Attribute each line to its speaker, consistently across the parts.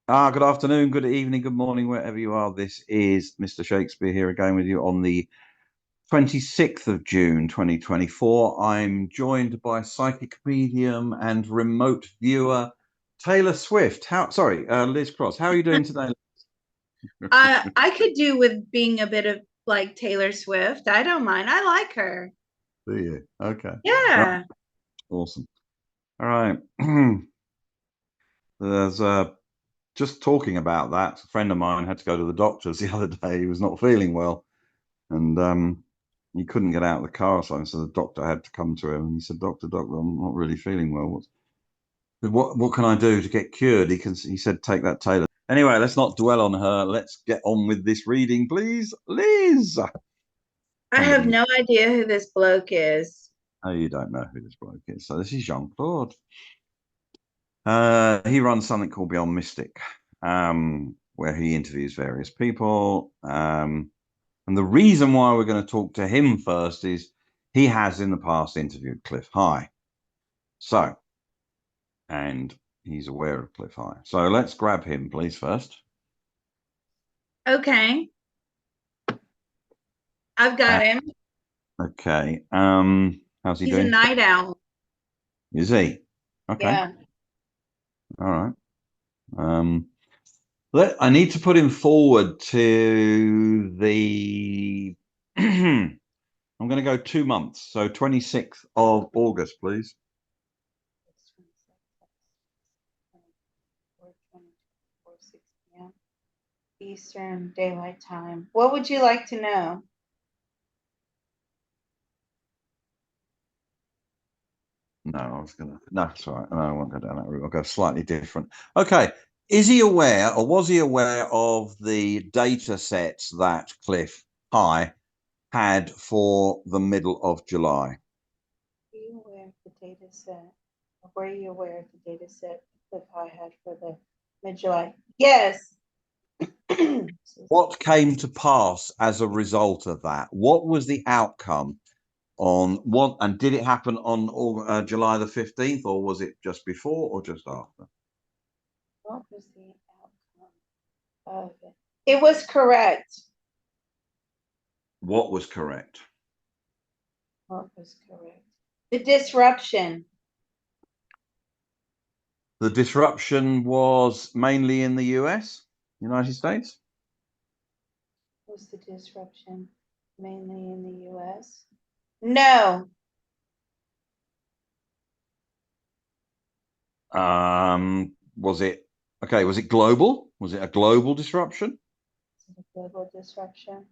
Speaker 1: Good afternoon, good evening, good morning, wherever you are. This is Mr. Shakespeare here again with you on the 26th of June, 2024. I'm joined by psychic medium and remote viewer Taylor Swift. Liz Cross. How are you doing today?
Speaker 2: I could do with being a bit of like Taylor Swift. I don't mind. I like her.
Speaker 1: Do you? Okay. Right.
Speaker 2: Yeah.
Speaker 1: Awesome. All right. There's just talking about that. A friend of mine had to go to the doctors the other day. He was not feeling well. And he couldn't get out of the car or something, so the doctor had to come to him. And he said, Doctor, I'm not really feeling well. What can I do to get cured? He said, take that Taylor. Anyway, let's not dwell on her. Let's get on with this reading, please. Liz.
Speaker 2: I have
Speaker 1: Somebody,
Speaker 2: no idea who this bloke is.
Speaker 1: oh, you don't know who this bloke is. So this is Jean-Claude. He runs something called Beyond Mystic, where he interviews various people. And the reason why we're going to talk to him first is he has in the past interviewed Cliff High. So, and he's aware of Cliff High. So let's grab him, please, first.
Speaker 2: Okay. I've
Speaker 1: Uh,
Speaker 2: got him.
Speaker 1: okay. How's he
Speaker 2: He's a
Speaker 1: doing?
Speaker 2: night owl.
Speaker 1: Is he? Okay.
Speaker 2: Yeah.
Speaker 1: All right. Um, I need to put him forward to the. I'm going to go 2 months. So 26th of August, please.
Speaker 2: Eastern Daylight Time. What would you like to know?
Speaker 1: No, I was gonna. No, it's all right. No, I won't go down that route. I'll go slightly different. Okay. Is he aware, or was he aware of the data sets that Cliff High had for the middle of July?
Speaker 2: Are you aware of the data set? Or were you aware of the data set that I had for the mid-July? Yes.
Speaker 1: What came to pass as a result of that? What was the outcome on what? And did it happen on July the 15th, or was it just before or just after?
Speaker 2: What was the outcome of it? It was correct.
Speaker 1: What was correct?
Speaker 2: What was correct? The disruption.
Speaker 1: The disruption was mainly in the US, United States.
Speaker 2: Was the disruption mainly in the US? No.
Speaker 1: Was it okay? Was it global? Was it a global disruption?
Speaker 2: Is it a global disruption?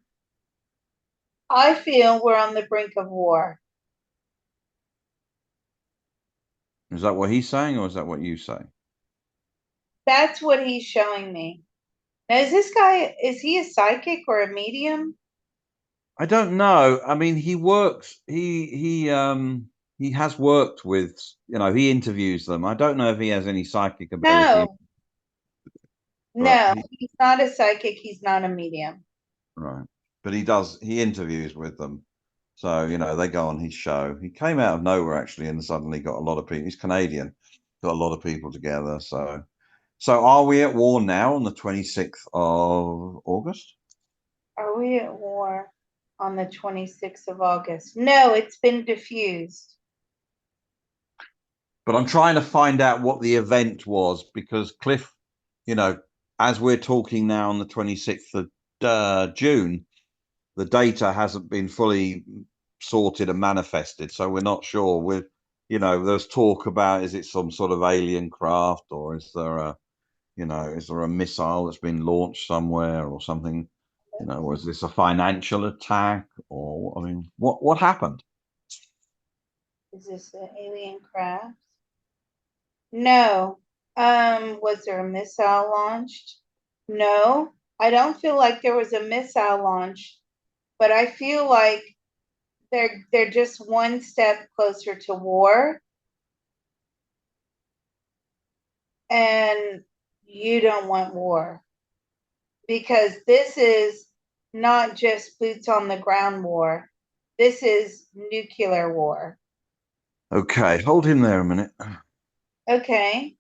Speaker 2: I feel we're on the brink of war.
Speaker 1: Is that what he's saying, or is that what you say?
Speaker 2: That's what he's showing me. Now, is he a psychic or a medium?
Speaker 1: I don't know. I mean, he works. He has worked with. He interviews them. I don't know if he has any psychic ability,
Speaker 2: No,
Speaker 1: but
Speaker 2: no, he's not a psychic. He's not a medium.
Speaker 1: right. But he does. He interviews with them. So they go on his show. He came out of nowhere actually, and suddenly got a lot of people. He's Canadian, got a lot of people together. So are we at war now on the 26th of August?
Speaker 2: Are we at war on the 26th of August? No, it's been diffused.
Speaker 1: But I'm trying to find out what the event was because Cliff, you know, as we're talking now on the 26th of June, the data hasn't been fully sorted and manifested. So we're not sure. There's talk about is it some sort of alien craft or is there a missile that's been launched somewhere or something? Was this a financial attack or, I mean, what happened?
Speaker 2: Is this an alien craft? No. Was there a missile launched? No. I don't feel like there was a missile launched, but I feel like they're just one step closer to war, and you don't want war because this is not just boots on the ground war. This is nuclear war.
Speaker 1: Okay, hold him there a minute.
Speaker 2: Okay.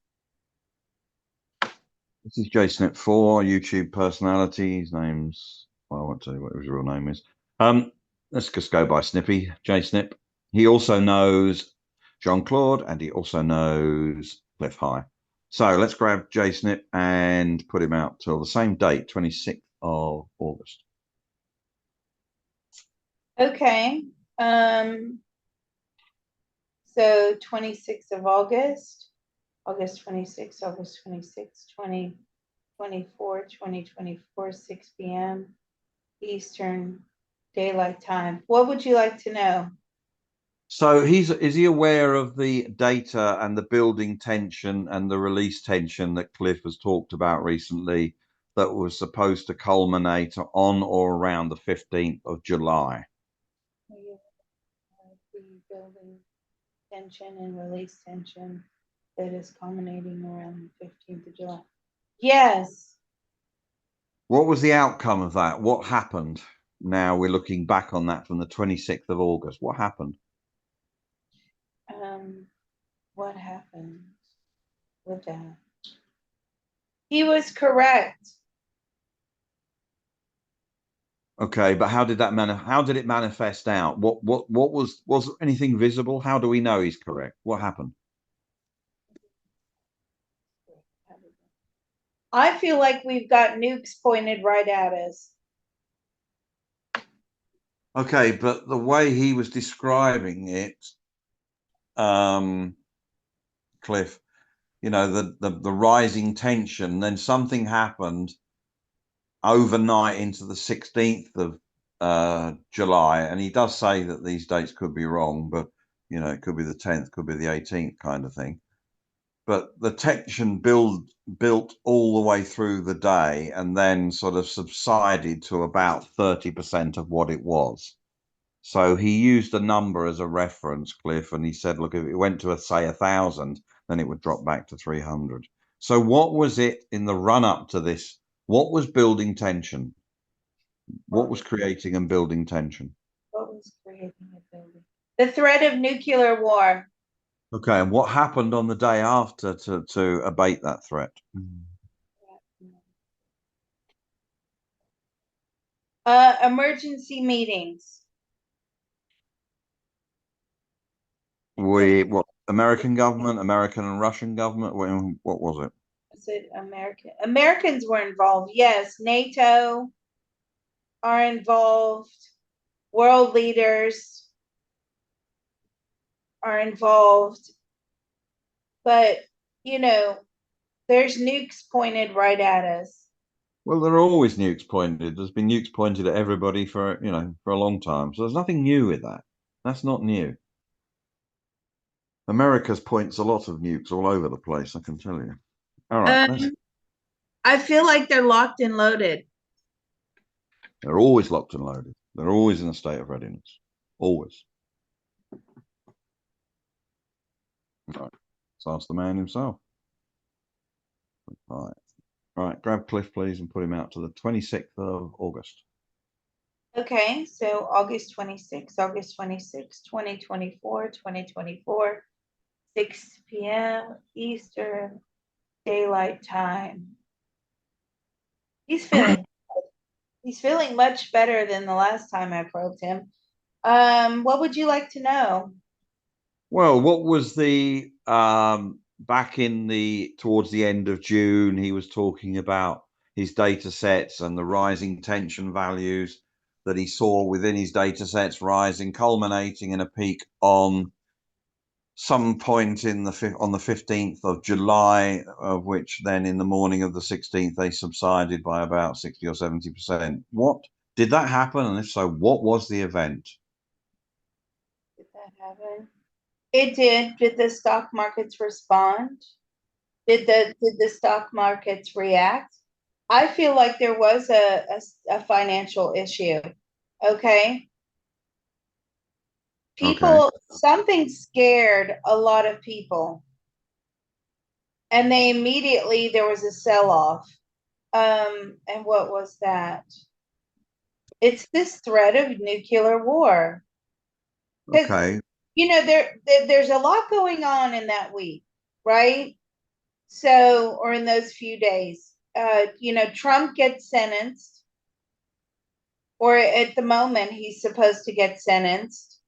Speaker 1: This is JSnip4, YouTube personality. His name's, well, I won't tell you what his real name is. Let's just go by Snippy, JSnip. He also knows Jean-Claude and he also knows Clif High. So let's grab JSnip and put him out till the same date, 26th of August.
Speaker 2: Okay. So 26th of August, August 26th, August 26th, 2024, 6 p.m. Eastern Daylight Time. What would you like to know?
Speaker 1: So is he aware of the data and the building tension and the release tension that Clif has talked about recently that was supposed to culminate on or around the 15th of July?
Speaker 2: The building tension and release tension that is culminating around the 15th of July. Yes.
Speaker 1: What was the outcome of that? What happened? Now we're looking back on that from the 26th of August. What happened?
Speaker 2: What happened with that? He was correct.
Speaker 1: Okay, but how did that how did it manifest out? What was anything visible? How do we know he's correct? What happened?
Speaker 2: I feel like we've got nukes pointed right at us.
Speaker 1: Okay, but the way he was describing it, Cliff, you know, the rising tension, then something happened overnight into the 16th of July, and he does say that these dates could be wrong, but you know, it could be the 10th, could be the 18th kind of thing. But the tension built all the way through the day and then sort of subsided to about 30% of what it was. So he used a number as a reference, Cliff, and he said, look, if it went to, say, 1,000, then it would drop back to 300. So what was it in the run up to this? What was building tension? What was creating and building tension?
Speaker 2: What was creating a building? The threat of nuclear war.
Speaker 1: Okay, and what happened on the day after to abate that threat?
Speaker 2: Emergency meetings.
Speaker 1: What American government, American and Russian government? What was it?
Speaker 2: Is it American? Americans were involved. Yes, NATO are involved. World leaders are involved. But, you know, there's nukes pointed right at us.
Speaker 1: Well, there are always nukes pointed. There's been nukes pointed at everybody for, you know, for a long time. So there's nothing new with that. That's not new. America's points a lot of nukes all over the place, I can tell you. All right,
Speaker 2: I feel like they're locked and loaded.
Speaker 1: they're always locked and loaded. They're always in a state of readiness. Always. Right. Let's ask the man himself. All right. All right, grab Cliff, please, and put him out to the 26th of August.
Speaker 2: Okay, so August 26th, 2024, 6 p.m. Eastern Daylight Time. He's feeling much better than the last time I probed him. What would you like to know?
Speaker 1: Well, what was the back in the towards the end of June, he was talking about his data sets and the rising tension values that he saw within his data sets rising, culminating in a peak on some point in on the 15th of July, of which then in the morning of the 16th they subsided by about 60 or 70%. What did that happen? And if so, what was the event?
Speaker 2: Did that happen? It did. Did the stock markets respond? Did the stock markets react? I feel like there was a financial issue. Okay.
Speaker 1: Okay.
Speaker 2: Something scared a lot of people. And they immediately, there was a sell off. And what was that? It's this threat of nuclear war. Because,
Speaker 1: Okay.
Speaker 2: there's a lot going on in that week, right? So, or in those few days. Trump gets sentenced, or at the moment he's supposed to get sentenced.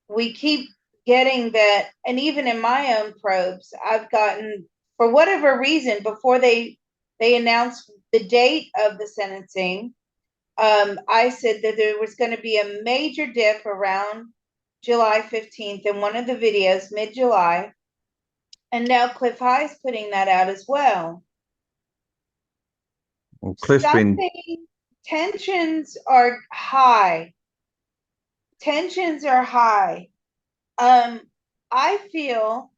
Speaker 2: We keep getting that, and even in my own probes, I've gotten, for whatever reason, before they announced the date of the sentencing, I said that there was going to be a major dip around July 15th in one of the videos, mid-July, and now Clif High is putting that out as well.
Speaker 1: Well, Cliff's been.
Speaker 2: Tensions are high. Tensions are high. I feel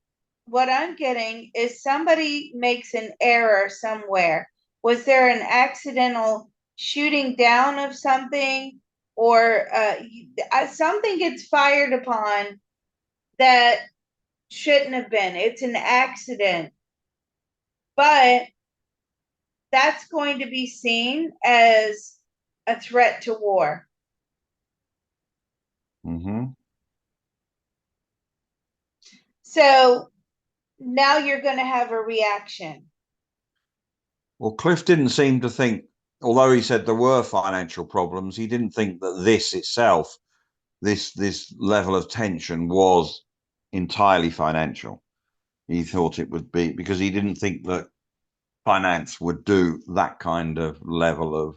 Speaker 2: what I'm getting is somebody makes an error somewhere. Was there an accidental shooting down of something, or something gets fired upon that shouldn't have been? It's an accident, but that's going to be seen as a threat to war.
Speaker 1: Mm-hmm.
Speaker 2: So now you're going to have a reaction.
Speaker 1: Well, Cliff didn't seem to think, although he said there were financial problems, he didn't think that this itself, this level of tension, was entirely financial. He thought it would be, because he didn't think that finance would do that kind of level of,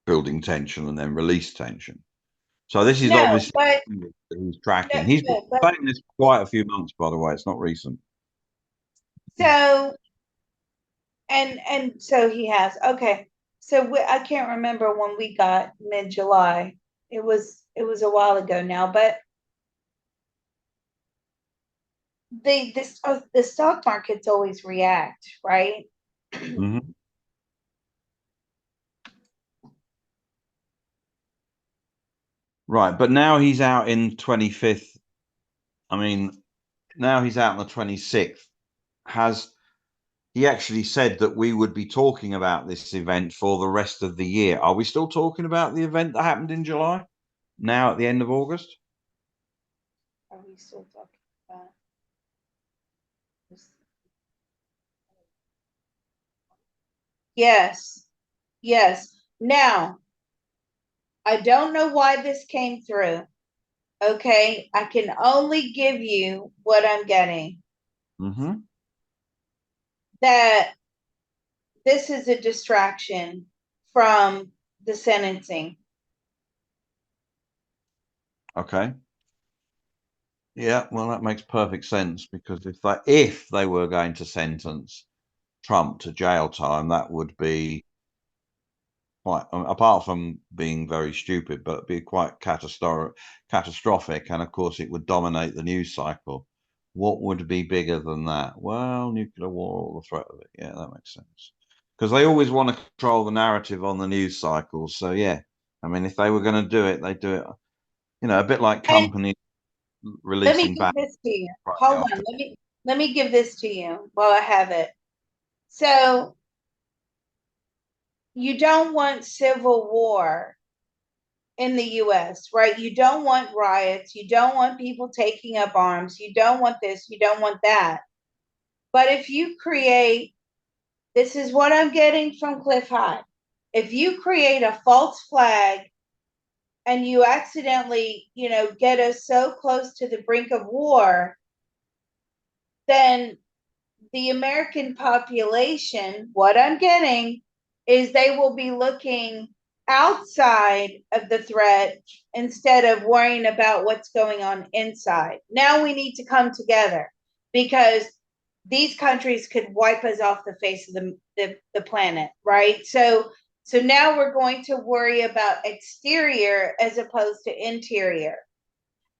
Speaker 1: building tension and then release tension. So this is obviously
Speaker 2: but
Speaker 1: he's tracking. He's been saying this for quite a few months, by the way. It's not recent.
Speaker 2: So, and so he has. Okay. So I can't remember when we got mid-July. It was a while ago now, but the stock markets always react, right?
Speaker 1: Mm-hmm. Right, but now he's out in 25th. I mean, now he's out on the 26th. Has he actually said that we would be talking about this event for the rest of the year? Are we still talking about the event that happened in July? Now at the end of August?
Speaker 2: Are we still talking about this? Yes. Yes. Now, I don't know why this came through. Okay. I can only give you what I'm getting.
Speaker 1: Mm-hmm.
Speaker 2: That this is a distraction from the sentencing.
Speaker 1: Okay. Yeah, well, that makes perfect sense, because if they were going to sentence Trump to jail time, that would be quite, apart from being very stupid, but it'd be quite catastrophic. And of course, it would dominate the news cycle. What would be bigger than that? Well, nuclear war or the threat of it. Yeah, that makes sense. Because they always want to control the narrative on the news cycles. So yeah, I mean, if they were going to do it, they do it. A bit like
Speaker 2: And
Speaker 1: companies
Speaker 2: let me
Speaker 1: releasing
Speaker 2: give
Speaker 1: back
Speaker 2: this to you.
Speaker 1: right
Speaker 2: Hold on.
Speaker 1: after.
Speaker 2: Let me give this to you while I have it. So you don't want civil war in the US, right? You don't want riots. You don't want people taking up arms. You don't want this. You don't want that. But if you create, this is what I'm getting from Clif High. If you create a false flag and you accidentally, get us so close to the brink of war, then the American population, what I'm getting is they will be looking outside of the threat instead of worrying about what's going on inside. Now we need to come together, because these countries could wipe us off the face of the planet, right? So now we're going to worry about exterior as opposed to interior.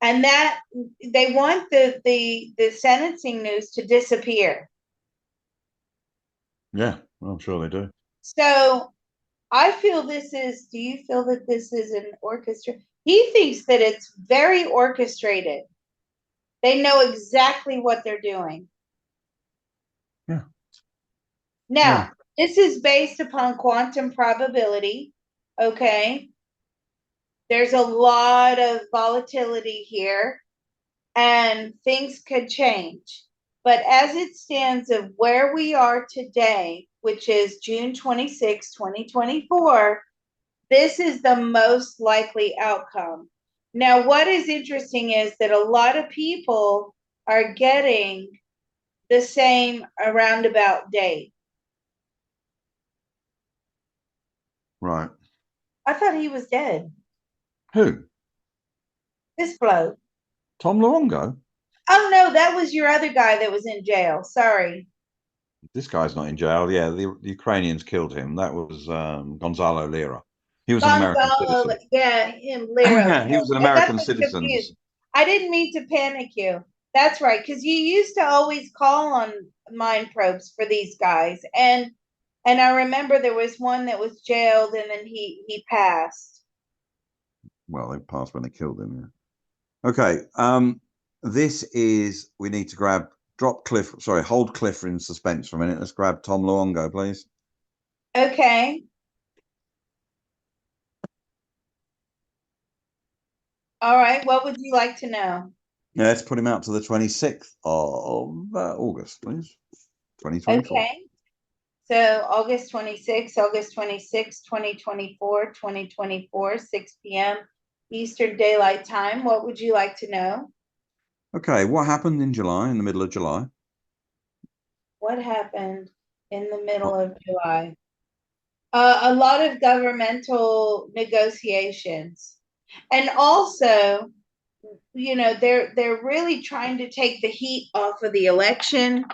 Speaker 2: And that they want the sentencing news to disappear.
Speaker 1: Yeah, I'm sure they do.
Speaker 2: So I feel do you feel that this is an orchestra? He thinks that it's very orchestrated. They know exactly what they're doing.
Speaker 1: Yeah.
Speaker 2: Now, this is based upon quantum probability. Okay. There's a lot of volatility here, and things could change. But as it stands of where we are today, which is June 26, 2024, this is the most likely outcome. Now, what is interesting is that a lot of people are getting the same roundabout date.
Speaker 1: Right.
Speaker 2: I thought he was dead.
Speaker 1: Who?
Speaker 2: This bloke.
Speaker 1: Tom Luongo?
Speaker 2: Oh no, that was your other guy that was in jail. Sorry.
Speaker 1: This guy's not in jail. Yeah, the Ukrainians killed him. That was Gonzalo Lira. He was an American
Speaker 2: Gonzalo,
Speaker 1: citizen.
Speaker 2: yeah, him, Lira.
Speaker 1: He was an
Speaker 2: I got
Speaker 1: American
Speaker 2: them
Speaker 1: citizen.
Speaker 2: confused. I didn't mean to panic you. That's right, because you used to always call on mind probes for these guys, and I remember there was one that was jailed, and then he passed.
Speaker 1: Well, they passed when they killed him. Yeah. Okay. This is. We need to drop Cliff. Sorry, hold Cliff in suspense for a minute. Let's grab Tom Luongo, please.
Speaker 2: Okay. All right. What would you like to know?
Speaker 1: Yeah, let's put him out to the 26th of August, please. 2024.
Speaker 2: Okay. So August 26, August 26, 2024, 2024, 6 p.m. Eastern Daylight Time. What would you like to know?
Speaker 1: Okay, what happened in July, in the middle of July?
Speaker 2: What happened in the middle
Speaker 1: Oh,
Speaker 2: of July? A lot of governmental negotiations. And also, they're really trying to take the heat off of the election.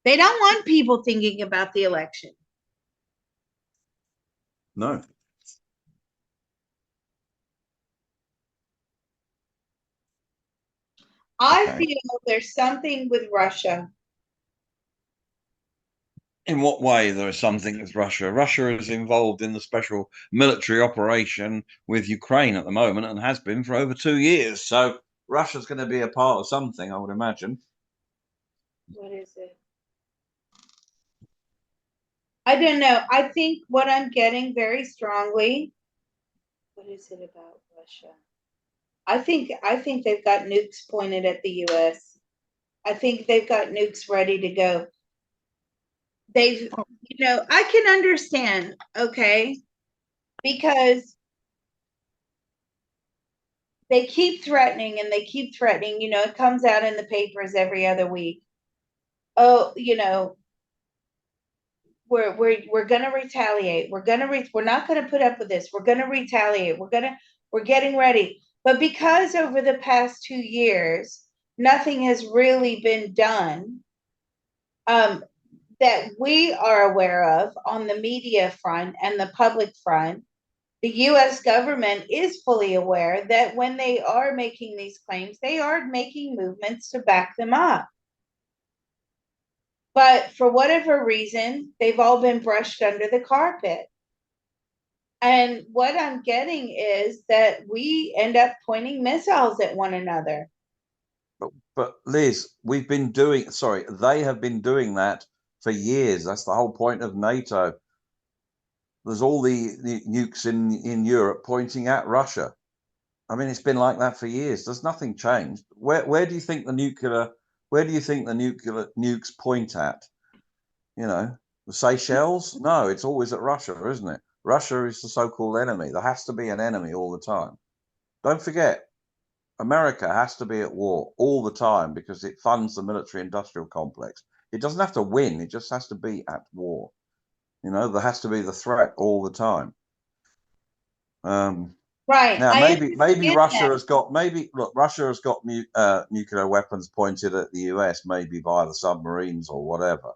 Speaker 2: They don't want people thinking about the election.
Speaker 1: no.
Speaker 2: I
Speaker 1: Okay.
Speaker 2: feel there's something with Russia.
Speaker 1: In what way there is something with Russia? Russia is involved in the special military operation with Ukraine at the moment and has been for over 2 years. So Russia's going to be a part of something, I would imagine.
Speaker 2: What is it? I don't know. I think what I'm getting very strongly. What is it about Russia? I think they've got nukes pointed at the US. I think they've got nukes ready to go. They've, I can understand, okay, because they keep threatening and they keep threatening. It comes out in the papers every other week. Oh, we're gonna retaliate. We're not gonna put up with this. We're gonna retaliate. We're getting ready. But because over the past 2 years, nothing has really been done, that we are aware of on the media front and the public front, the US government is fully aware that when they are making these claims, they are making movements to back them up. But for whatever reason, they've all been brushed under the carpet. And what I'm getting is that we end up pointing missiles at one another.
Speaker 1: But Liz, they have been doing that for years. That's the whole point of NATO. There's all the nukes in Europe pointing at Russia. I mean, it's been like that for years. There's nothing changed. Where do you think the nuclear nukes point at? The Seychelles? No, it's always at Russia, isn't it? Russia is the so-called enemy. There has to be an enemy all the time. Don't forget, America has to be at war all the time because it funds the military-industrial complex. It doesn't have to win. It just has to be at war. There has to be the threat all the time.
Speaker 2: Right.
Speaker 1: Now,
Speaker 2: I
Speaker 1: maybe
Speaker 2: understand
Speaker 1: Russia
Speaker 2: that.
Speaker 1: has got Russia has got nuclear weapons pointed at the US, maybe via the submarines or whatever.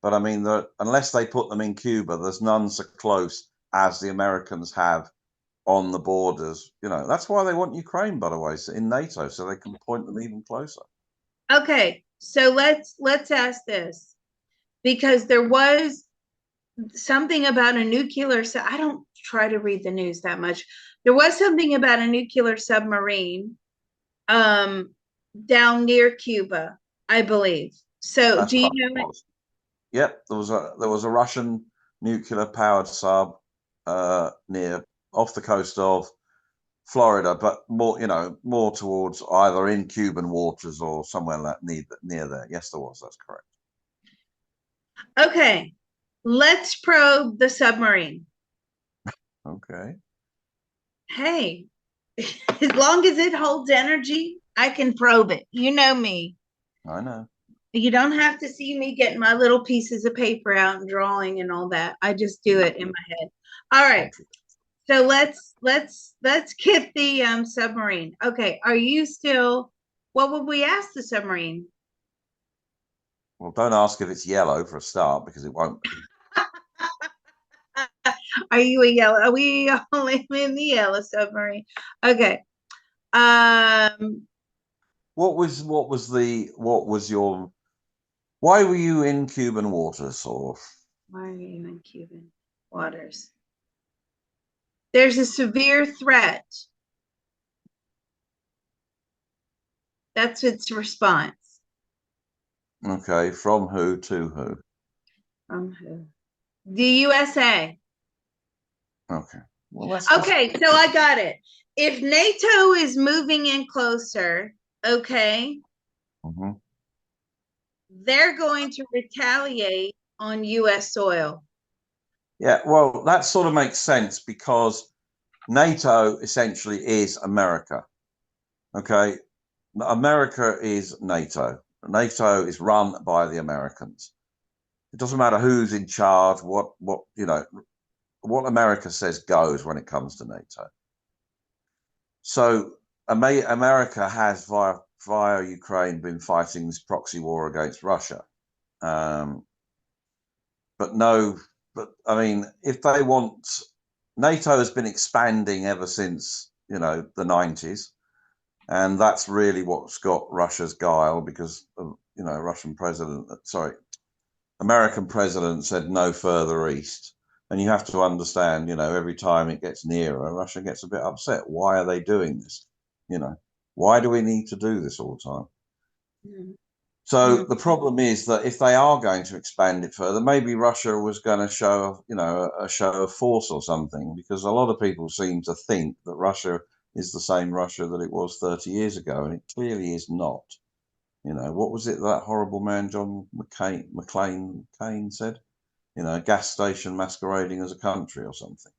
Speaker 1: But I mean, unless they put them in Cuba, there's none so close as the Americans have on the borders. That's why they want Ukraine, by the way, in NATO, so they can point them even closer.
Speaker 2: Okay, so let's ask this, because there was something about a nuclear. So I don't try to read the news that much. There was something about a nuclear submarine down near Cuba, I believe. So
Speaker 1: That's
Speaker 2: do you
Speaker 1: right.
Speaker 2: know it?
Speaker 1: Yep, there was a Russian nuclear powered sub near off the coast of Florida, but more, more towards either in Cuban waters or somewhere near there. Yes, there was. That's correct.
Speaker 2: Okay, let's probe the submarine.
Speaker 1: Okay.
Speaker 2: Hey, as long as it holds energy, I can probe it. You know me.
Speaker 1: I know.
Speaker 2: You don't have to see me getting my little pieces of paper out and drawing and all that. I just do it in my head. All right. So let's get the submarine. Okay, are you still, what would we ask the submarine?
Speaker 1: Well, don't ask if it's yellow for a start, because it won't be.
Speaker 2: Are you a yellow? Are we all in the yellow submarine? Okay. Um,
Speaker 1: What was your why were you in Cuban waters? Or
Speaker 2: why are you in Cuban waters? There's a severe threat. That's its response.
Speaker 1: okay, from who to who?
Speaker 2: From who? The USA.
Speaker 1: Okay. Well, that's
Speaker 2: Okay, so I got it. If NATO is moving in closer, okay,
Speaker 1: Mhm.
Speaker 2: they're going to retaliate on US soil.
Speaker 1: Yeah, well, that sort of makes sense, because NATO essentially is America. Okay. America is NATO. NATO is run by the Americans. It doesn't matter who's in charge, what America says goes when it comes to NATO. So America has via Ukraine been fighting this proxy war against Russia. Um, but no, but I mean, if they want, NATO has been expanding ever since, the 90s. And that's really what's got Russia's guile, because, American president said no further east. And you have to understand, every time it gets nearer, Russia gets a bit upset. Why are they doing this? Why do we need to do this all the time?
Speaker 2: Mm-hmm.
Speaker 1: So the problem is that if they are going to expand it further, maybe Russia was going to show, a show of force or something, because a lot of people seem to think that Russia is the same Russia that it was 30 years ago, and it clearly is not. What was it that horrible man John McCain said? A gas station masquerading as a country or something.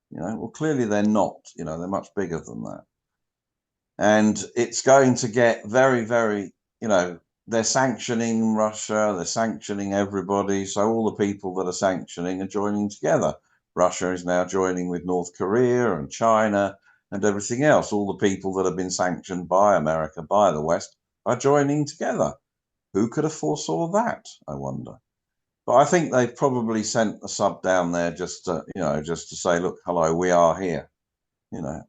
Speaker 1: Well, clearly they're not. They're much bigger than that. And it's going to get very, very, they're sanctioning Russia, they're sanctioning everybody. So all the people that are sanctioning are joining together. Russia is now joining with North Korea and China and everything else. All the people that have been sanctioned by America, by the West, are joining together. Who could have foresaw that, I wonder? But I think they've probably sent a sub down there just to say, look, hello, we are here.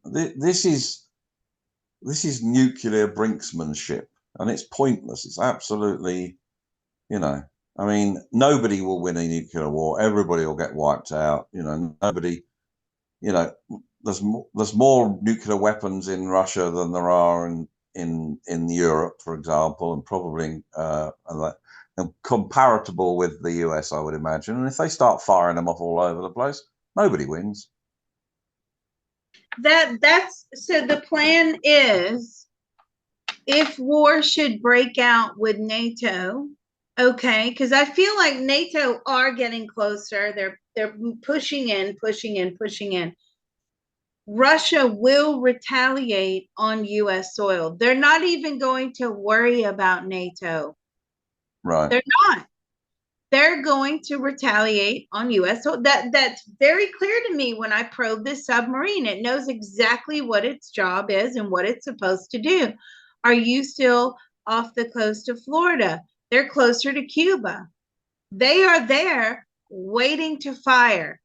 Speaker 1: This is nuclear brinksmanship, and it's pointless. It's absolutely, I mean, nobody will win a nuclear war. Everybody will get wiped out. Nobody, you know, there's more nuclear weapons in Russia than there are in Europe, for example, and probably and comparable with the US, I would imagine. And if they start firing them off all over the place, nobody wins.
Speaker 2: That's so the plan is, if war should break out with NATO, okay, because I feel like NATO are getting closer. They're pushing in, pushing in, pushing in. Russia will retaliate on US soil. They're not even going to worry about NATO.
Speaker 1: Right.
Speaker 2: They're not. They're going to retaliate on US. So that's very clear to me when I probe this submarine. It knows exactly what its job is and what it's supposed to do. Are you still off the coast of Florida? They're closer to Cuba. They are there waiting to fire.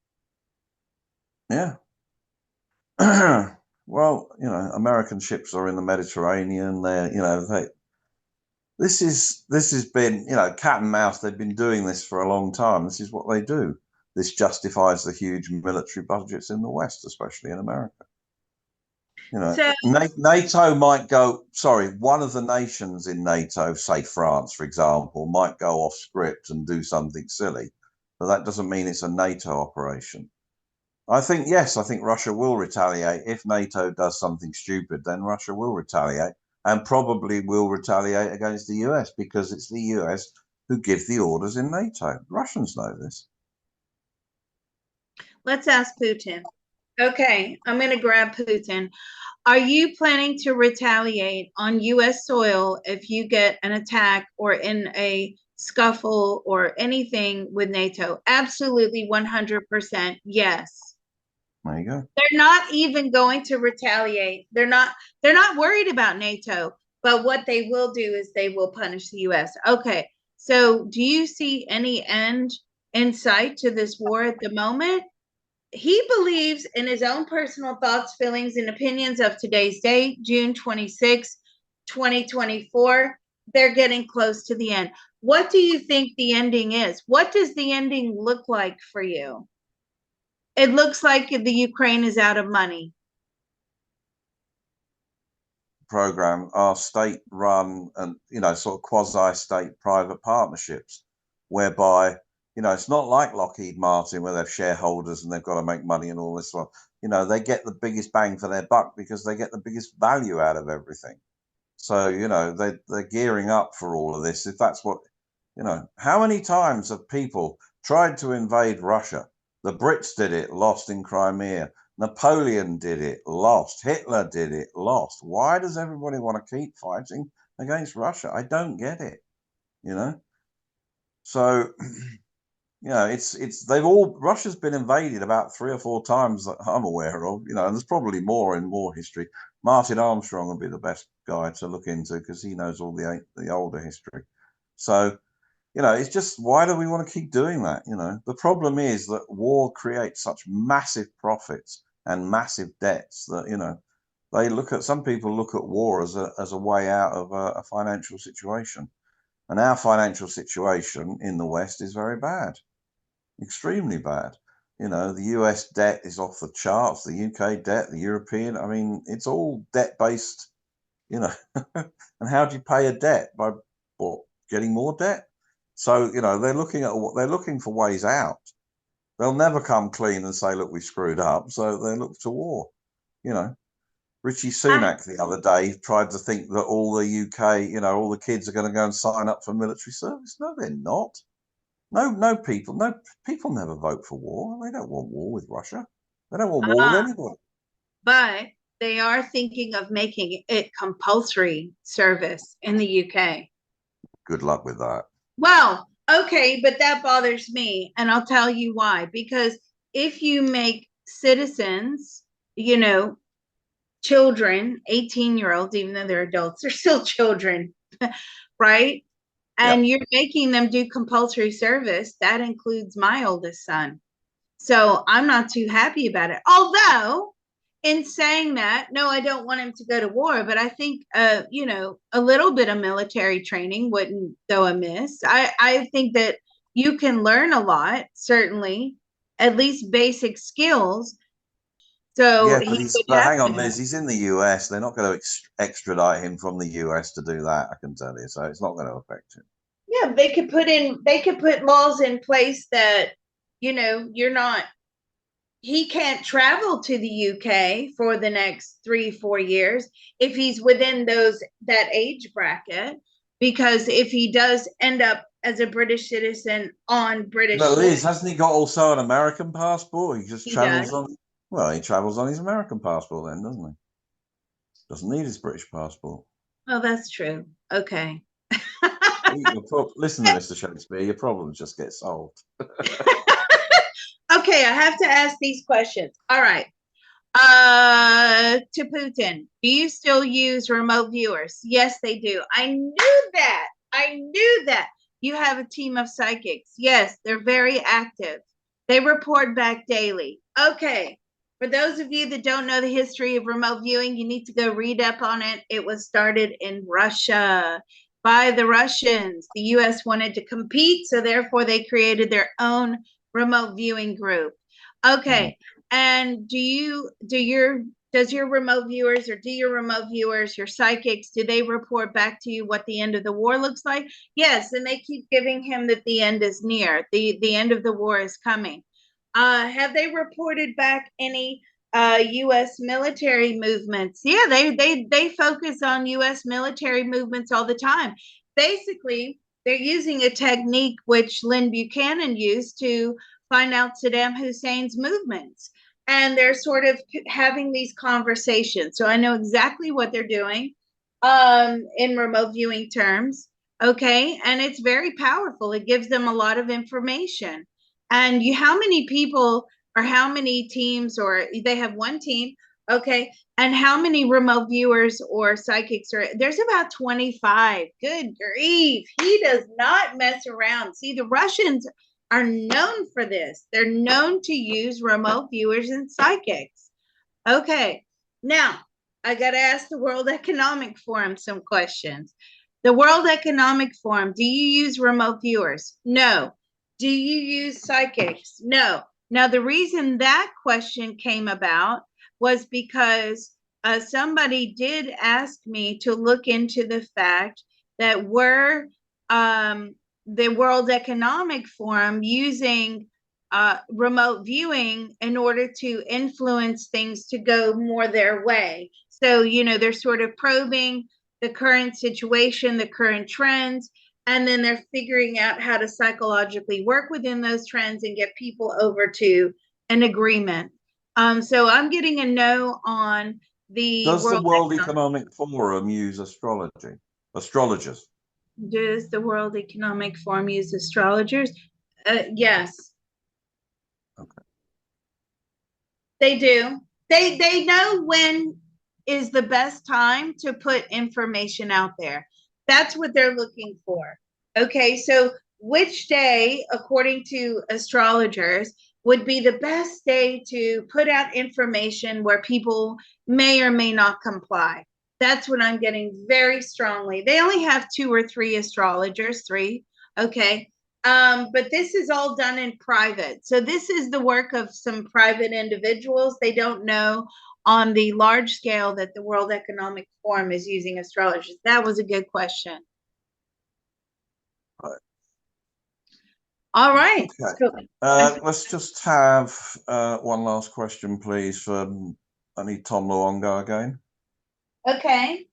Speaker 1: Yeah. Well, American ships are in the Mediterranean. This has been, cat and mouse. They've been doing this for a long time. This is what they do. This justifies the huge military budgets in the West, especially in America.
Speaker 2: So,
Speaker 1: NATO might go, sorry, one of the nations in NATO, say France, for example, might go off script and do something silly, but that doesn't mean it's a NATO operation. I think, yes, I think Russia will retaliate. If NATO does something stupid, then Russia will retaliate and probably will retaliate against the US because it's the US who give the orders in NATO. Russians know this.
Speaker 2: Let's ask Putin. Okay, I'm going to grab Putin. Are you planning to retaliate on US soil if you get an attack or in a scuffle or anything with NATO? Absolutely 100% yes.
Speaker 1: There you go.
Speaker 2: They're not even going to retaliate. They're not worried about NATO, but what they will do is they will punish the US. Okay. So, do you see any end in sight to this war at the moment? He believes in his own personal thoughts, feelings, and opinions of today's date, June 26, 2024. They're getting close to the end. What do you think the ending is? What does the ending look like for you? It looks like the Ukraine is out of money.
Speaker 1: Program are state run and, sort of quasi state private partnerships whereby, it's not like Lockheed Martin where they've shareholders and they've got to make money and all this one. They get the biggest bang for their buck because they get the biggest value out of everything. So, they're gearing up for all of this. If that's what, how many times have people tried to invade Russia? The Brits did it, lost in Crimea. Napoleon did it, lost. Hitler did it, lost. Why does everybody want to keep fighting against Russia? I don't get it, you know? So, Russia's been invaded about 3 or 4 times that I'm aware of, and there's probably more in war history. Martin Armstrong would be the best guy to look into because he knows all the older history. So, it's just, why do we want to keep doing that? The problem is that war creates such massive profits and massive debts that, some people look at war as a way out of a financial situation. And our financial situation in the West is very bad, extremely bad. The US debt is off the charts, the UK debt, the European, I mean, it's all debt based, and how do you pay a debt? By what? Getting more debt? So, they're looking for ways out. They'll never come clean and say, look, we screwed up. So they look to war. Richie Sunak the other day tried to think that all the UK, all the kids are going to go and sign up for military service. No, they're not. No people never vote for war. They don't want war with Russia. They don't want war with anybody.
Speaker 2: But they are thinking of making it compulsory service in the UK.
Speaker 1: Good luck with that.
Speaker 2: Well, okay, but that bothers me. And I'll tell you why. Because if you make citizens, children, 18-year-olds, even though they're adults, they're still children, right? And you're making them do compulsory service. That includes my oldest son. So I'm not too happy about it. Although, in saying that, no, I don't want him to go to war, but I think, a little bit of military training wouldn't go amiss. I think that you can learn a lot, certainly, at least basic skills. So
Speaker 1: but hang on, Liz. He's in the US. They're not going to extradite him from the US to do that. I can tell you. So it's not going to affect him.
Speaker 2: Yeah, they could put laws in place that you're not. He can't travel to the UK for the next 3-4 years if he's within that age bracket. Because if he does end up as a British citizen on British,
Speaker 1: but Liz, hasn't he got also an American passport? He just travels
Speaker 2: does.
Speaker 1: on. Well, he travels on his American passport then, doesn't he? Doesn't need his British passport.
Speaker 2: Oh, that's true. Okay.
Speaker 1: Listen to Mr. Shakespeare. Your problems just get solved.
Speaker 2: Okay, I have to ask these questions. All right. To Putin, do you still use remote viewers? Yes, they do. I knew that. I knew that. You have a team of psychics. Yes, they're very active. They report back daily. Okay. For those of you that don't know the history of remote viewing, you need to go read up on it. It was started in Russia by the Russians. The US wanted to compete, so therefore they created their own remote viewing group. Okay. And does your remote viewers or do your remote viewers, your psychics, do they report back to you what the end of the war looks like? Yes, and they keep giving him that the end is near. The end of the war is coming. Have they reported back any U.S. military movements? Yeah, they focus on U.S. military movements all the time. Basically, they're using a technique which Lynn Buchanan used to find out Saddam Hussein's movements. And they're sort of having these conversations. So I know exactly what they're doing in remote viewing terms. Okay. And it's very powerful. It gives them a lot of information. And how many people or how many teams, or they have one team, okay, and how many remote viewers or psychics are there's about 25. Good grief, he does not mess around. See, the Russians are known for this. They're known to use remote viewers and psychics. Okay, now I got to ask the World Economic Forum some questions. The World Economic Forum, do you use remote viewers? No. Do you use psychics? No. Now, the reason that question came about was because somebody did ask me to look into the fact that were the World Economic Forum using remote viewing in order to influence things to go more their way. So, they're sort of probing the current situation, the current trends, and then they're figuring out how to psychologically work within those trends and get people over to an agreement. So I'm getting a no on the
Speaker 1: Does the World Economic Forum use astrology? Astrologers?
Speaker 2: Does the World Economic Forum use astrologers? Yes.
Speaker 1: Okay.
Speaker 2: They do. They know when is the best time to put information out there. That's what they're looking for. Okay, so which day, according to astrologers, would be the best day to put out information where people may or may not comply? That's what I'm getting very strongly. They only have 2 or 3 astrologers, 3. Okay. But this is all done in private. So this is the work of some private individuals. They don't know on the large scale that the World Economic Forum is using astrologers. That was a good question.
Speaker 1: Right.
Speaker 2: All right.
Speaker 1: Okay. Let's just have one last question, please. I need Tom Luongo again.
Speaker 2: Okay.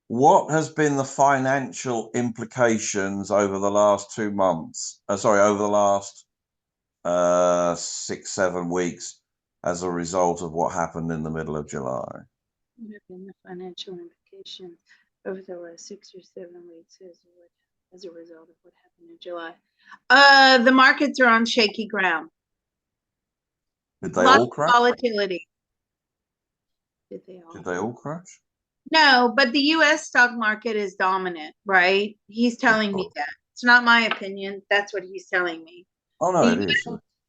Speaker 1: What has been the financial implications over the last 2 months? Over the last 6-7 weeks as a result of what happened in the middle of July?
Speaker 2: What have been the financial implications over the last 6 or 7 weeks as a result of what happened in July? The markets are on shaky ground.
Speaker 1: Did they all crash?
Speaker 2: Volatility.
Speaker 1: Did they all crash?
Speaker 2: No, but the U.S. stock market is dominant, right? He's telling me that. It's not my opinion. That's what he's telling me.
Speaker 1: Oh, no, it is.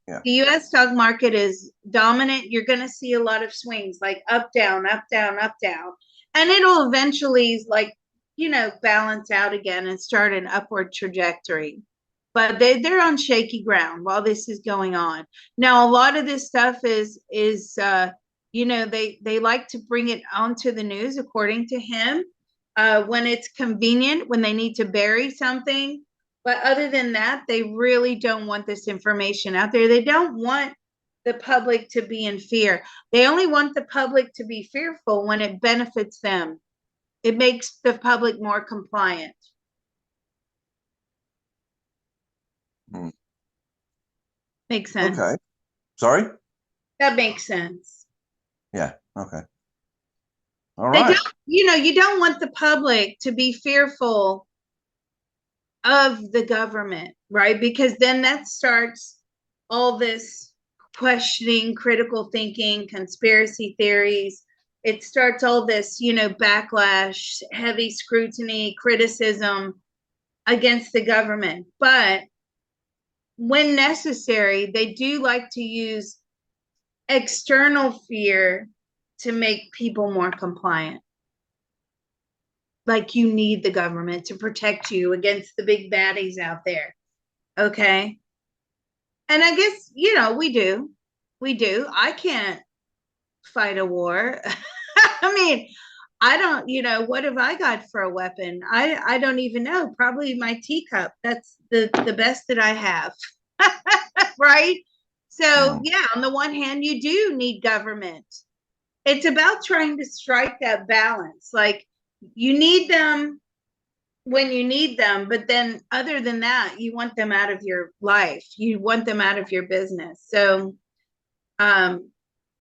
Speaker 1: Yeah.
Speaker 2: The U.S. stock market is dominant. You're going to see a lot of swings, like up, down, up, down, up, down. And it'll eventually, balance out again and start an upward trajectory. But they're on shaky ground while this is going on. Now, a lot of this stuff is they like to bring it onto the news, according to him, when it's convenient, when they need to bury something. But other than that, they really don't want this information out there. They don't want the public to be in fear. They only want the public to be fearful when it benefits them. It makes the public more compliant. Makes sense.
Speaker 1: Okay. Sorry?
Speaker 2: That makes sense.
Speaker 1: Yeah. Okay. All right.
Speaker 2: You don't want the public to be fearful of the government, right? Because then that starts all this questioning, critical thinking, conspiracy theories. It starts all this, backlash, heavy scrutiny, criticism against the government. But when necessary, they do like to use external fear to make people more compliant. Like you need the government to protect you against the big baddies out there. Okay. And I guess, we do. We do. I can't fight a war. I mean, I don't, what have I got for a weapon? I don't even know. Probably my teacup. That's the best that I have. Right? So,
Speaker 1: Mm.
Speaker 2: yeah, on the one hand, you do need government. It's about trying to strike that balance. Like, you need them when you need them, but then other than that, you want them out of your life. You want them out of your business. So,